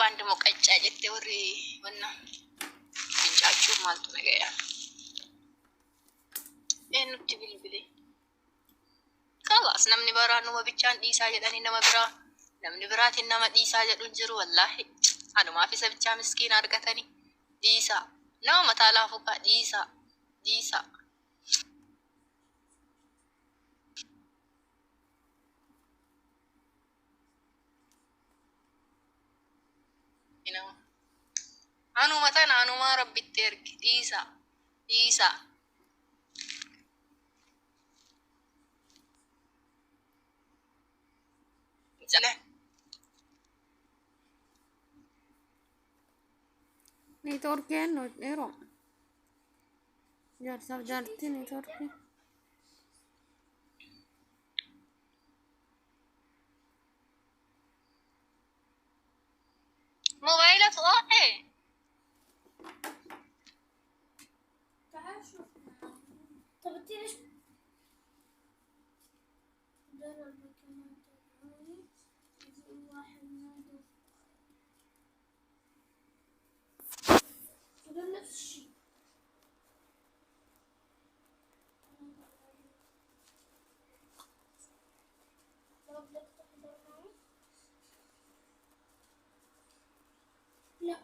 band muqacca jette warri wanna fincaachuu maaltu nagaya nutti bilbile kalas namni baraa numa bichaan dhiisaa jedhani nama biraa namni biraatiin nama dhiisaa jedhu jiru wallahi anumaaf isa bichaa miskiin argatani dhiisaa nama mataa laafukaa dhiisaa anu matan anu ma rabbitti ergi dhiisa jale network no ero jar sab jarti network موبايلة صاحي تعال شوف طب انت ليش دار المكان تبعوني يجي واحد نادي هذا نفس الشيء طب بدك تحضر معي لا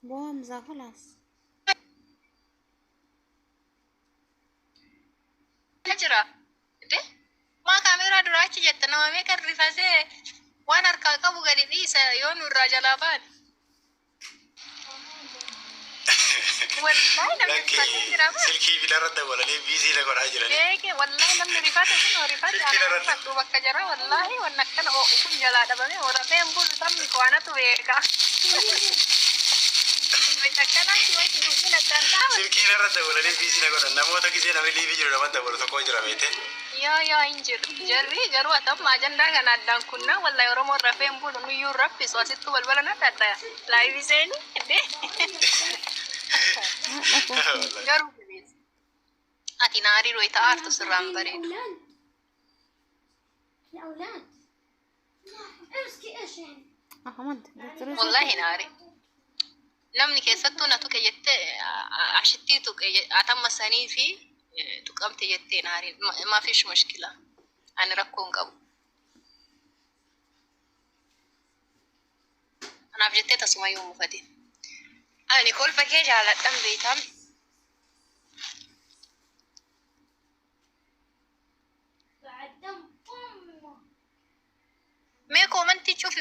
بومزة خلاص هجرة ده ما كاميرا دراجة جتنا ما ميكر رفاسه وانا اركاكا بغادي ديسا يون الرجل ابان والله لم يفاتي سلكي بلا رد ولا لي بيزي لقول حجرة ليك والله لم رفاتي شنو رفاتي انا فتو بك جرا والله ونكنا وكن جلا دبني ورفين بول تم كوانا تويكا سلكي رد ولا لي بيزي لقول نموت كيسي نمي لي بيجي لما تقول تقول جرا بيته يا انجر جري جروا تم ما جندا كان ادان كنا والله يوم رفين بول نيو ربي سواسيتو بالبلنا تدا لايف زين جرو بيز اتي ناري رويتا ارتو سرام بريد الأولاد امسكي ايش يعني أحمد والله ناري namni keessattuu natu keeyyette ashittiitu atamma sanii fi tuqamte jettee naariin maafish mushkila ani rakkoon qabu anaaf jettee tasuma yoo mufate ani kolfa kee jaaladhan beekam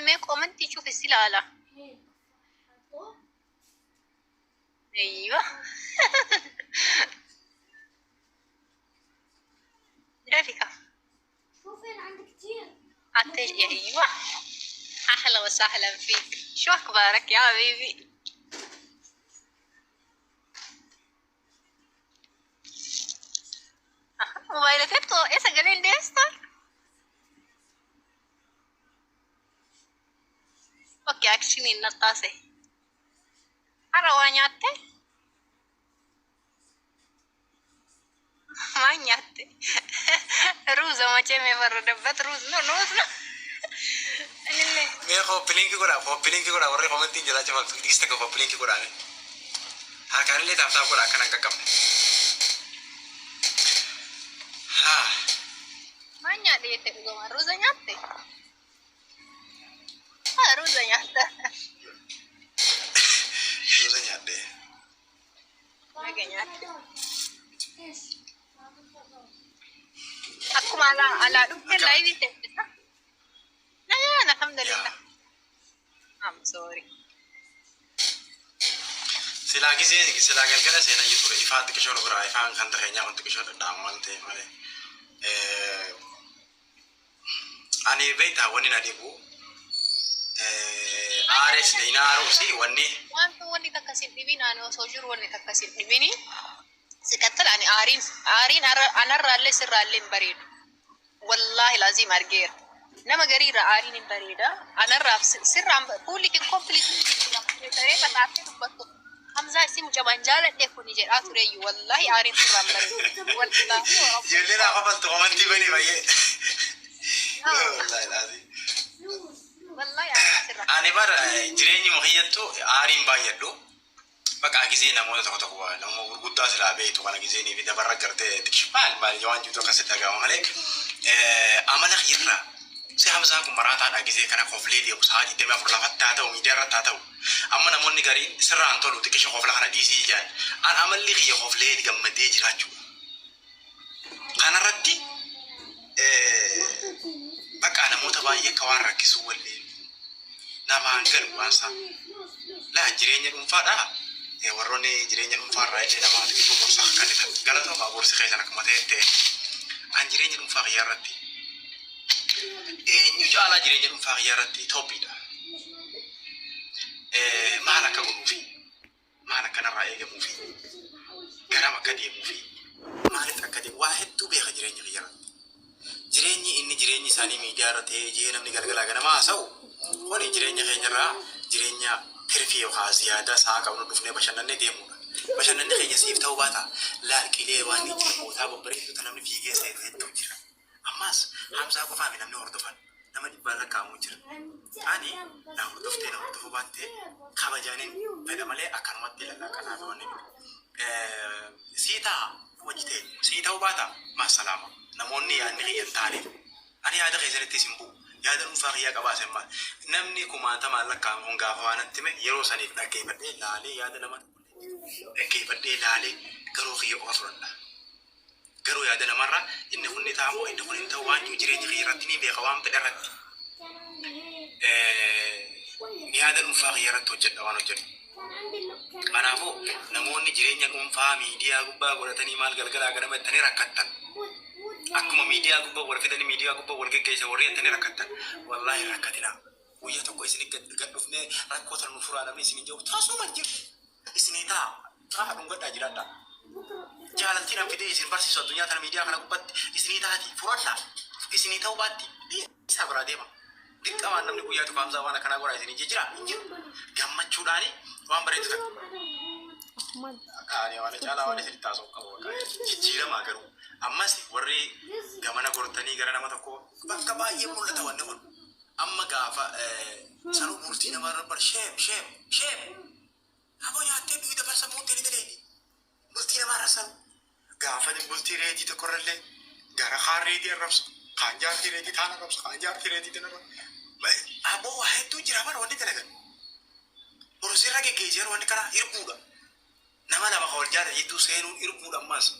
mee koomantii cufi si laala ايوه رفيقة شوفين عندك كتير ايوه اهلا وسهلا فيك شو اخبارك يا حبيبي موبايلك تو ايش قالين دي استر اوكي اكشني النقاصه Arwanyate manyate ruza mache me vardabat ruz no anille me hopplinki kora warre commenti jala chama diste ko hopplinki kora ne ha kanile tafta kora kana kakam ha manya de te goma ruza nyate ruza nyate nyade nyate aku malah ala dukte live te na alhamdulillah sorry. Sila gize sila galgala sena yitura ifa tikisho lobra ifa kan takhenya kan tikisho damante male ani beita wani na debu ares de inaru si wani Wanto wani takkasin dhibin ani osoo jiru wani takkasin dhibini siqattal ani aariin anarraallee sirraallee hin bareedu wallahi lazim argeera nama gariirra aariin hin bareeda anarraaf sirraan fuulli kin kompiliitii taree fataafte dubbattu hamzaa isi mucamaan jaaladhe kuni jedhaa tureeyyu wallahi aariin sirraan bareedu wallahi jellina qabaltu qamanti bani baye wallahi lazim wallahi aariin sirraan ani bar jireenyi muhiyyattu aariin baay'adhu baka gize namoota tokko tokko nama gurguddaa silaa beektu kana gizeenii fi dabarra gartee tikshmaal maal jawaan jiru akkasitti dhagahamu malee amala khiyirra si hamzaa kun maraataadha gizee kana koflee deemu sa'aatii deemee afur lafatti haa ta'u miidiyaa irratti haa ta'u amma namoonni gariin sirraan tolu tikisha kofla kana dhiisii jaan an amalli khiyya koflee gammadee jiraachuu kanarratti bakka namoota baay'ee akka waan rakkisuu wallee namaan galu waan isaa laa jireenya dhuunfaadhaa warroonni jireenya dhuunfaarraa illee namaatiif gorsa akkanidha. Galatoomaa gorsi keessan akkuma ta'etti an jireenya dhuunfaa kiyyaa irratti eenyu caalaa jireenya dhuunfaa kiyyaa irratti Itoophiidha. Maal akka godhuu fi maal akka narraa eegamuu fi garam akka deemuu fi maaliif akka deemu waa hedduu beeka jireenya kiyyaa irratti. Jireenyi isaanii miidiyaa irra ta'ee jee namni galgalaa ganamaa haasa'u kuni jireenya keenyarraa jireenya hirfii yookaan ziyaada saa qabnu dhufnee bashannannee deemudha. Bashannanni keenya siif ta'uu baata laaqilee waan itti babbareedu namni fiigee seetu hedduu jira. Ammas hamzaa qofaa fi namni hordofan nama dhibbaan lakkaa'amu jira. Ani na hordoftee na hordofuu baattee kabajaaniin fedha malee akkanumatti lallaqanaa fi wanni siitaa hojjetee sii ta'uu baata maasalaama namoonni yaadni kiyyan taaneef ani yaada keessanitti isin bu'u. Yaada dhuunfaa kiyyaa qabaasen maal namni kumaatama lakkaa'amuun gaafa waan attime yeroo saniif dhaggeeffadhee laalee yaada nama dhaggeeffadhee laalee garuu kiyya qofa fudhadha. Garuu yaada namarraa inni kun ni ta'amoo inni kun hin ta'u waan jireenya kiyya irratti ni beeka waan fedha irratti. Yaada dhuunfaa kiyya irratti hojjedha waan hojjedhu. Kanaafuu namoonni jireenya dhuunfaa miidiyaa gubbaa godhatanii maal galgalaa ganama ittanii rakkattan. Akkuma miidiyaa gubbaa wal fidanii miidiyaa gubbaa wal geggeessan warri ittanii rakkattan wallaahi rakkatina. Guyyaa tokko isin gad dhufnee rakkoota nu furaa namni isin jiru taasuma jiru. Isin ta'a dhungadhaa jiraadha. Jaalaltiin an fidee isin barsiisu addunyaa kana miidiyaa kana gubbaatti isin taati furadhaa. Isin ta'uu baatti isa biraa deema. Dirqamaan namni guyyaa tokko hamzaa waan akkanaa godhaa isin jira hin jiru. Gammachuudhaani waan bareedu ta'e. Ani waan caalaa waan isin taasoo qabu jijjiiramaa garuu. Ammas warri gamana gortanii gara nama tokko bakka baay'ee mul'ata wanni kun amma gaafa sanuu bultii namaa rabbar sheem aboo nyaattee duwii dabarsa muuttee ni daleeni bultii namaa rassan gaafa bultii reetii tokkorrallee gara kaan reetii arrabsa kaan jaartii reetii taan arrabsa kaan jaartii reetii tan arrabsa aboo waa hedduu jira bara wanni dalagan borosirra geggeessan wanni kana hirbuudha nama lama ka wal jaala jidduu seenuun hirbuudha ammas.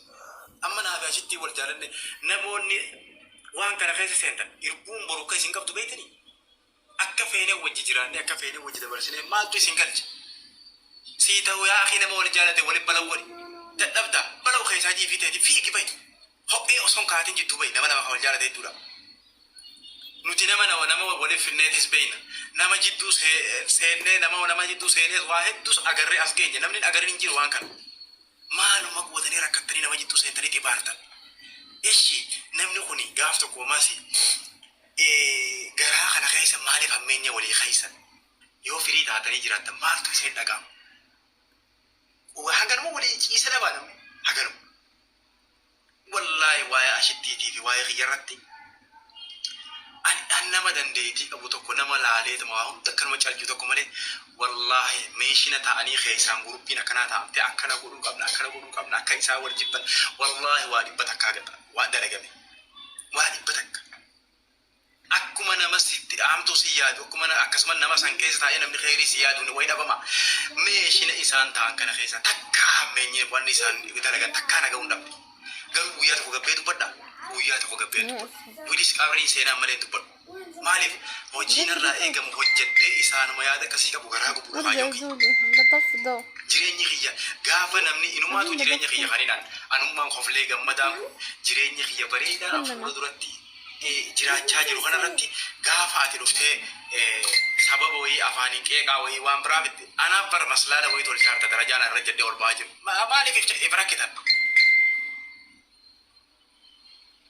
Amma naafaa asitti wal jaalanne namoonni waan kana keessa seentan hirbuun borokka isin qabdu beektanii akka feenee wajji jiraannee akka feenee wajji dabarsinee maaltu isin galcha sii ta'uu yaa akhi nama wal jaalate waliin balawwani dadhabda balaw keessaa jiifiteeti fiigi bayi hophee osoon kaatiin jittuu bayi nama ka wal jaalate hedduudha. Nuti nama waliin finneetis beeyna nama jidduu seennee nama jidduu seenee waa hedduus agarree as geenye namni agarri hin jiru waan kana. Maaluma gootanii rakkattanii nama jidduu seentanii dhibaartan. Eshi namni kun gaaf tokko maasi garaa kana keessa maaliif hammeenya walii keessa yoo firii taatanii jiraattan maaltu isin dhaga'ama. Haganuma walii ciisa dhabaa namni haganuma. Wallaahi waa'ee ashittiitii fi waa'ee kiyyarratti an nama dandeettii qabu tokko nama laaleetuma hunda akkanuma calju tokko malee wallahi meeshina ta'anii keessaan guruppiin akkanaa ta'amte akkana godhuu qabna akka isaa wal jibban wallahi waa dhibba takkaa gata waa dalagame waa dhibba takka akkuma nama sitti dhaamtu si yaadu akkasuma nama san keessa taa'ee namni kheyrii si yaadu way dhabama meeshina isaan ta'an kana keessa takka hammeenye wanni isaan dalagan takkaa naga'uu hin dhabde garuu guyyaa tokko gabbee dubbadha guyyaa tokko gabbee dubbadha wilis qabrii seenaa malee dubbadhu maaliif hojiin irraa eegamu hojjedhee isaanuma yaada akkasii qabu garaa gubu kaayoo بتفضل jireenyi kiyya gaafa namni inumaatu jireenya kiyya kaninaan anummaan koflee gammadaan jireenya kiyya bareedaa fuula duratti jiraachaa jiru kanarratti gaafa ati dhuftee sababa wayii afaanii qeeqaa wayii waan biraa bitte anaaf bara maslaada wayii tolchaarta darajaan irra jedhee ol ba'aa jiru maaliif ifrakkitan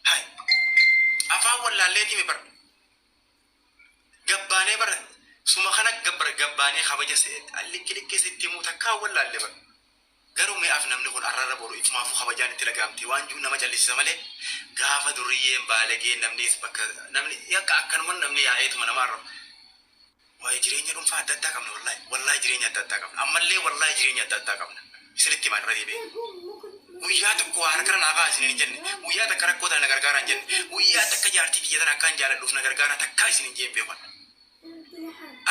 hay afaan wallaalleetii bar gabbaanee bar suma kana gabbaanee kabaja likki sitti muu takkaa wallaalle bar garuu mee af namni kun arrara boru ifumaafu kabajaan itti dhagaamte waan juu nama jallisisa malee gaafa duriyyeen baalagee namnis bakka namni yakka akkanuman namni yaa'eetuma namaarra waa'ee jireenya dhuunfaa adda addaa qabna wallaahi jireenya adda addaa qabna ammallee wallaahi jireenya adda addaa qabna isinitti maan irra deebi'e guyyaa tokko harkara naafaa isin hin jenne guyyaa takka rakkoo tana gargaara hin jenne guyyaa takka jaartii biyya tana akkaan jaaladhuuf na gargaara takkaa isin hin jeen beekan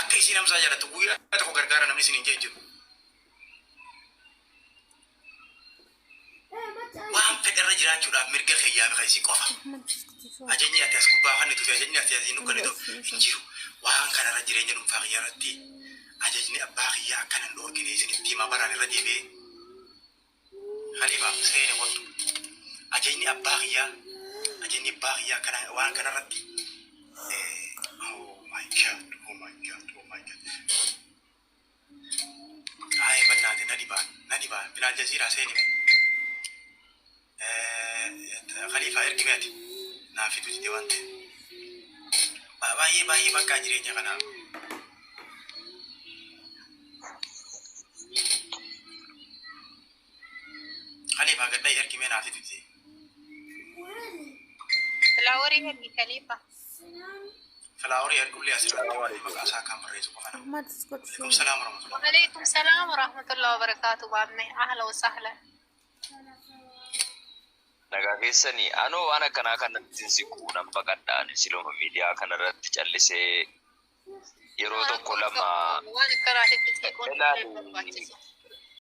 akka isin amsaa jaalattu guyyaa tokko gargaara namni isin hin jeen jiru waan fedharra jiraachuudhaaf mirga keeyyaa beeka isii qofa ajajni ati as gubbaa kan nuti ajajni ati asiin nukkanitu hin jiru waan kanarra jireenya dhuunfaa kiyyaa irratti ajajni abbaa kiyyaa akkanan dhoorgine isinitti himaa baraan irra deebi'ee Khalifa seene wattu ajajni abbaa kiyyaa kana waan kanarratti oh my god ay bannaate nadibaan bilaal jaziiraa seeni Khalifa ergimeeti naafitu jide waan ta'e baay'ee bakka jireenya kanaa Khalifa gaddaa ergimee naafitu jide Flowery ergi Khalifa. Flowery ergullee asirratti maqaa isaa kan barreessu qofana. أحمد اسكت شوي. Alaikum salaam warahmatullahi. وعليكم السلام ورحمة الله وبركاته بامي أهلا وسهلا. Nagaa keessanii anoo waan akkanaa kanatti siquu nan baqadhaan siloma miidiyaa kanarratti callisee yeroo tokko lama وأنا كراهت تسيقون